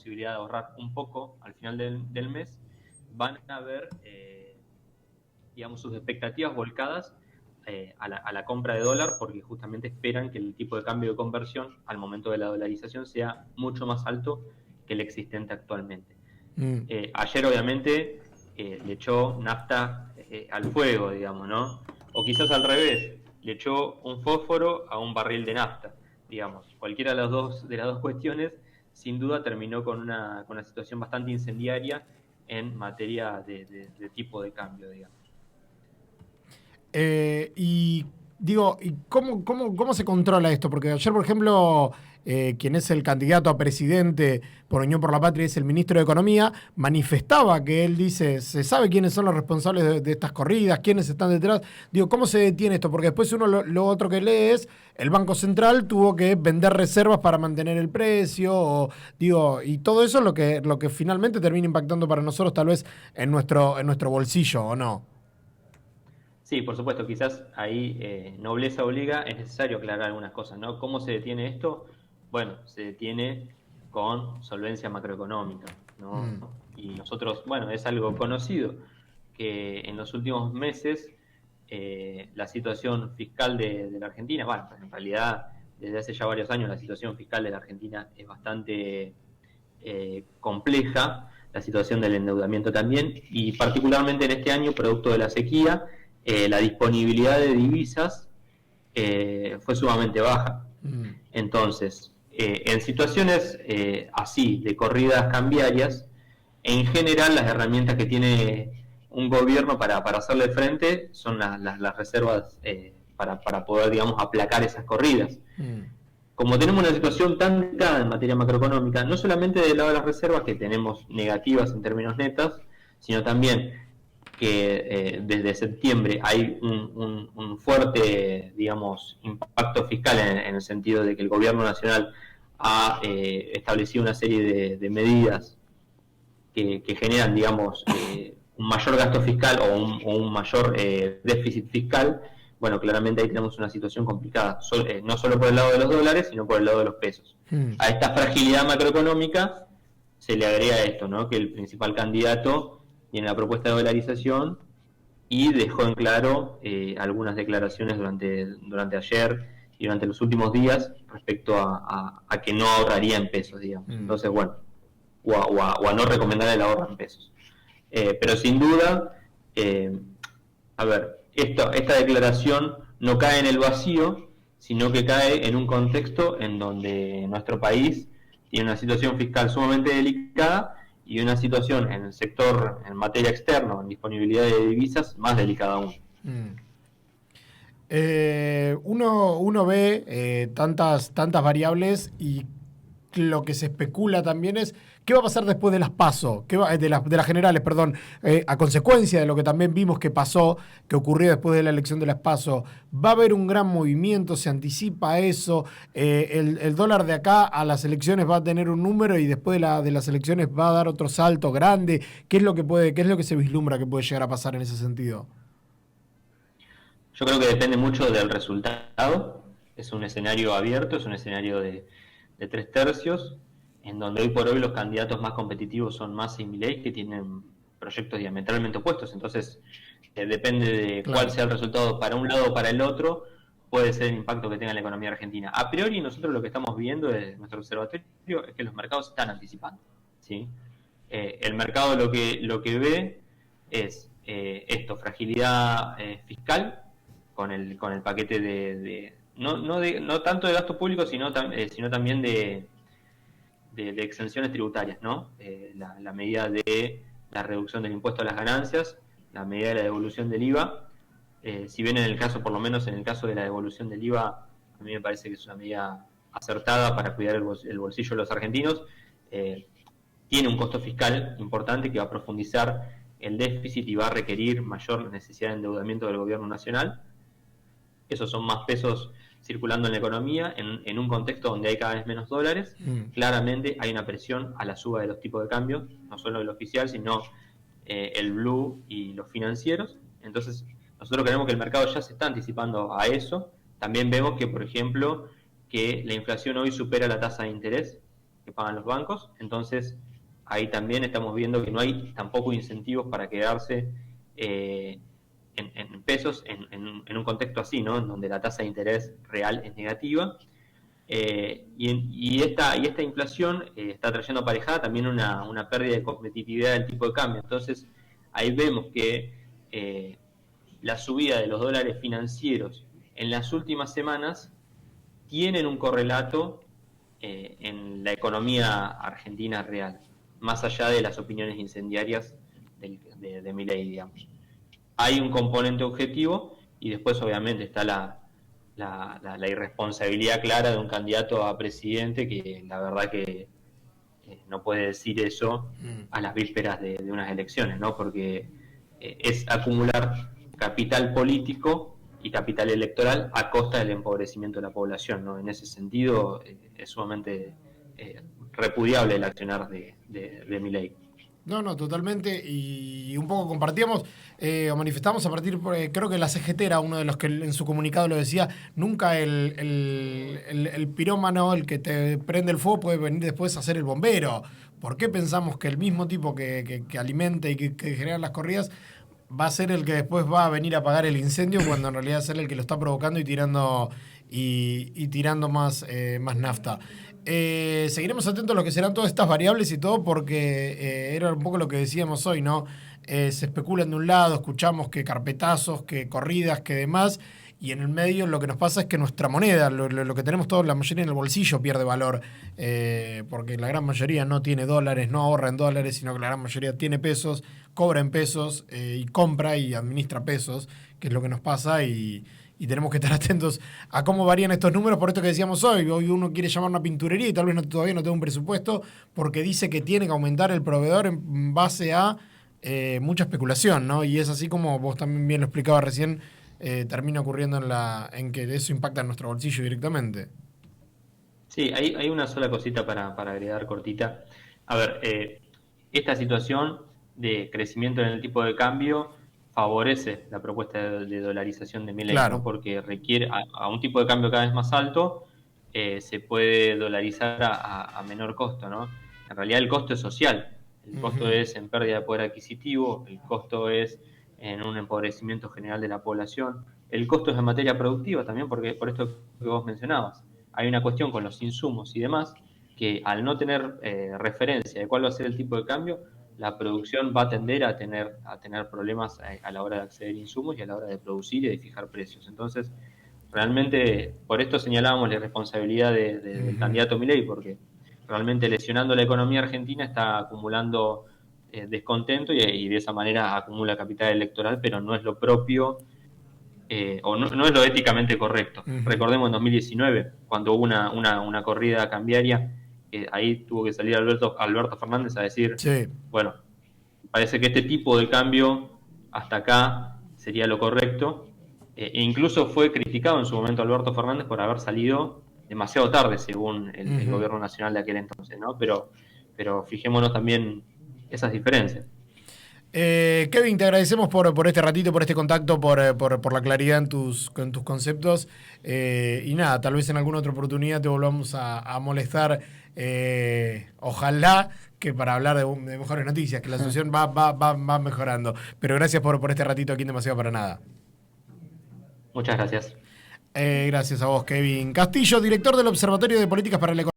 posibilidad de ahorrar un poco al final del mes, van a ver, digamos, sus expectativas volcadas a la compra de dólar, porque justamente esperan que el tipo de cambio de conversión al momento de la dolarización sea mucho más alto que el existente actualmente. Ayer, obviamente, le echó nafta al fuego, digamos, ¿no? O quizás al revés, le echó un fósforo a un barril de nafta, digamos. Cualquiera de las dos cuestiones, sin duda, terminó con una situación bastante incendiaria en materia de tipo de cambio, digamos. Y digo, ¿y cómo se controla esto? Porque ayer, por ejemplo, quien es el candidato a presidente por Unión por la Patria, es el ministro de Economía, manifestaba que él dice, se sabe quiénes son los responsables de estas corridas, quiénes están detrás. Digo, ¿cómo se detiene esto? Porque después uno lo otro que lee es, el Banco Central tuvo que vender reservas para mantener el precio, digo, y todo eso es lo que finalmente termina impactando para nosotros tal vez en nuestro bolsillo, ¿o no? Sí, por supuesto, quizás ahí nobleza obliga, es necesario aclarar algunas cosas, ¿no? ¿Cómo se detiene esto? Bueno, se detiene con solvencia macroeconómica, ¿no? Mm, Y nosotros, bueno, es algo conocido que en los últimos meses la situación fiscal de la Argentina, bueno, en realidad desde hace ya varios años la situación fiscal de la Argentina es bastante compleja, la situación del endeudamiento también, y particularmente en este año, producto de la sequía, la disponibilidad de divisas fue sumamente baja. mm. Entonces, en situaciones así, de corridas cambiarias, en general las herramientas que tiene un gobierno para hacerle frente son las reservas para poder, digamos, aplacar esas corridas. Mm, Como tenemos una situación tan delicada en materia macroeconómica, no solamente del lado de las reservas, que tenemos negativas en términos netas, sino también que desde septiembre hay un fuerte, digamos, impacto fiscal en el sentido de que el gobierno nacional ha establecido una serie medidas que generan, digamos, un mayor gasto fiscal o un mayor déficit fiscal. Bueno, claramente ahí tenemos una situación complicada, no solo por el lado de los dólares, sino por el lado de los pesos. mm. A esta fragilidad macroeconómica se le agrega esto, ¿no? Que el principal candidato tiene la propuesta de dolarización y dejó en claro algunas declaraciones durante ayer y durante los últimos días respecto a que no ahorraría en pesos, digamos. Mm. Entonces, bueno, o a no recomendar el ahorro en pesos. Pero sin duda, eh, a ver, esta declaración no cae en el vacío, sino que cae en un contexto en donde nuestro país tiene una situación fiscal sumamente delicada y una situación en el sector, en materia externa, en disponibilidad de divisas, más delicada aún. Mm. Uno ve tantas variables y lo que se especula también es qué va a pasar después de las PASO, de las generales, perdón, a consecuencia de lo que también vimos que pasó, que ocurrió después de la elección de las PASO. Va a haber un gran movimiento, se anticipa eso, el dólar de acá a las elecciones va a tener un número y después de las elecciones va a dar otro salto grande. ¿Qué es lo que se vislumbra que puede llegar a pasar en ese sentido? Yo creo que depende mucho del resultado. Es un escenario abierto, es un escenario de tres tercios, en donde hoy por hoy los candidatos más competitivos son Massa y Milei, que tienen proyectos diametralmente opuestos. Entonces, depende de cuál Claro. sea el resultado para un lado o para el otro, puede ser el impacto que tenga en la economía argentina. A priori, nosotros lo que estamos viendo desde nuestro observatorio es que los mercados están anticipando. ¿Sí? El mercado lo que ve es esto, fragilidad fiscal con el paquete no tanto de gasto público, sino también de exenciones tributarias, ¿no? La medida de la reducción del impuesto a las ganancias, la medida de la devolución del IVA. Si bien en el caso, por lo menos en el caso de la devolución del IVA, a mí me parece que es una medida acertada para cuidar el bolsillo de los argentinos, tiene un costo fiscal importante que va a profundizar el déficit y va a requerir mayor necesidad de endeudamiento del gobierno nacional. Esos son más pesos circulando en la economía, en un contexto donde hay cada vez menos dólares. Mm. Claramente hay una presión a la suba de los tipos de cambio, no solo el oficial, sino el blue y los financieros. Entonces, nosotros creemos que el mercado ya se está anticipando a eso. También vemos que, por ejemplo, que la inflación hoy supera la tasa de interés, que pagan los bancos. Entonces, ahí también estamos viendo que no hay tampoco incentivos para quedarse en pesos en un contexto así, ¿no? En donde la tasa de interés real es negativa. Y esta inflación está trayendo aparejada también una pérdida de competitividad del tipo de cambio. Entonces, ahí vemos que la subida de los dólares financieros en las últimas semanas tienen un correlato en la economía argentina real, más allá de las opiniones incendiarias de Milei, digamos. Hay un componente objetivo y después obviamente está la irresponsabilidad clara de un candidato a presidente que la verdad que no puede decir eso a las vísperas de unas elecciones, ¿no? Porque es acumular capital político y capital electoral a costa del empobrecimiento de la población, ¿no? En ese sentido es sumamente repudiable el accionar de Milei. No, totalmente. Y un poco compartíamos o manifestamos a partir, creo que la CGT era uno de los que en su comunicado lo decía, nunca el pirómano, el que te prende el fuego, puede venir después a ser el bombero. ¿Por qué pensamos que el mismo tipo que alimenta y que genera las corridas va a ser el que después va a venir a apagar el incendio cuando en realidad es él el que lo está provocando y tirando más nafta? Seguiremos atentos a lo que serán todas estas variables y todo porque era un poco lo que decíamos hoy, ¿no? Se especulan de un lado, escuchamos que carpetazos, que corridas, que demás, y en el medio lo que nos pasa es que nuestra moneda, lo que tenemos todos, la mayoría en el bolsillo pierde valor, porque la gran mayoría no tiene dólares, no ahorra en dólares, sino que la gran mayoría tiene pesos, cobra en pesos y compra y administra pesos, que es lo que nos pasa y tenemos que estar atentos a cómo varían estos números, por esto que decíamos hoy. Hoy uno quiere llamar una pinturería y tal vez todavía no tenga un presupuesto porque dice que tiene que aumentar el proveedor en base a mucha especulación, ¿no? Y es así como vos también bien lo explicabas recién, termina ocurriendo en que eso impacta en nuestro bolsillo directamente. Sí, hay una sola cosita para agregar cortita. A ver, esta situación de crecimiento en el tipo de cambio favorece la propuesta de dolarización de Milei, Claro. ¿no? Porque requiere a un tipo de cambio cada vez más alto, se puede dolarizar a menor costo, ¿no? En realidad el costo es social, el costo Ujú. es en pérdida de poder adquisitivo, el costo es en un empobrecimiento general de la población, el costo es en materia productiva también, porque por esto que vos mencionabas, hay una cuestión con los insumos y demás, que al no tener referencia de cuál va a ser el tipo de cambio, la producción va a tender a tener problemas a la hora de acceder a insumos y a la hora de producir y de fijar precios. Entonces, realmente, por esto señalábamos la responsabilidad del Ujú. candidato Milei, porque realmente lesionando la economía argentina está acumulando descontento y de esa manera acumula capital electoral, pero no es lo propio o no es lo éticamente correcto. Ujú. Recordemos en 2019, cuando hubo una corrida cambiaria, ahí tuvo que salir Alberto Fernández a decir, Sí. bueno, parece que este tipo de cambio hasta acá sería lo correcto. E incluso fue criticado en su momento Alberto Fernández por haber salido demasiado tarde, según el Ujú. gobierno nacional de aquel entonces, ¿no? Pero fijémonos también esas diferencias. Kevin, te agradecemos por este ratito, por este contacto, por la claridad en tus conceptos. Y nada, tal vez en alguna otra oportunidad te volvamos a molestar. Ojalá que para hablar de mejores noticias, que la situación va mejorando. Pero gracias por este ratito aquí en Demasiado para Nada. Muchas gracias. Gracias a vos, Kevin Castillo, director del Observatorio de Políticas para la Economía.